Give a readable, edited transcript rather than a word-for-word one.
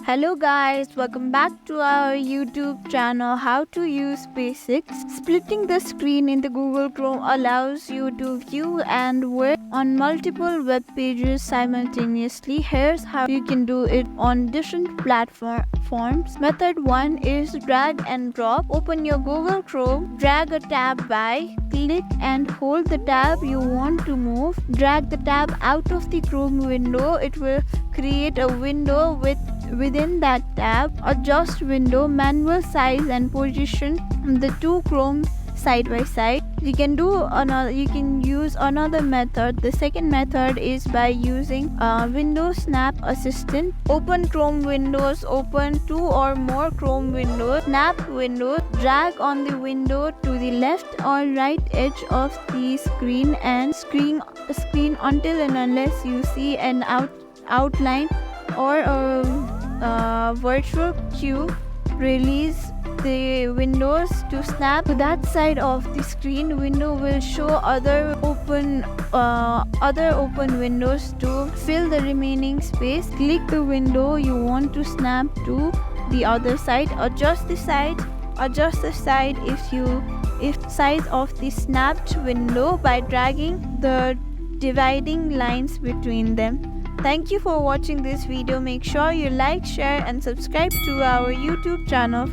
Hello guys, welcome back to our YouTube channel How to Use Basics. Splitting the screen in the Google Chrome allows you to view and work on multiple web pages simultaneously. Here's how you can do it on different platforms. Method 1 is drag and drop. Open your Google Chrome, drag a tab by, click and hold the tab you want to move. Drag the tab out of the Chrome window. It will create a window within that tab. Adjust window, manual size and position the two Chrome side by side. You can use another method. The second method is by using Windows Snap Assistant. Open Chrome windows, open two or more Chrome windows, snap window, drag on the window to the left or right edge of the screen until and unless you see an outline or a virtual queue. Release the windows to snap to that side of the screen. Window will show other open windows to fill the remaining space. Click the window you want to snap to the other side. Adjust the size if size of the snapped window by dragging the dividing lines between them. Thank you for watching this video. Make sure you like, share and subscribe to our YouTube channel for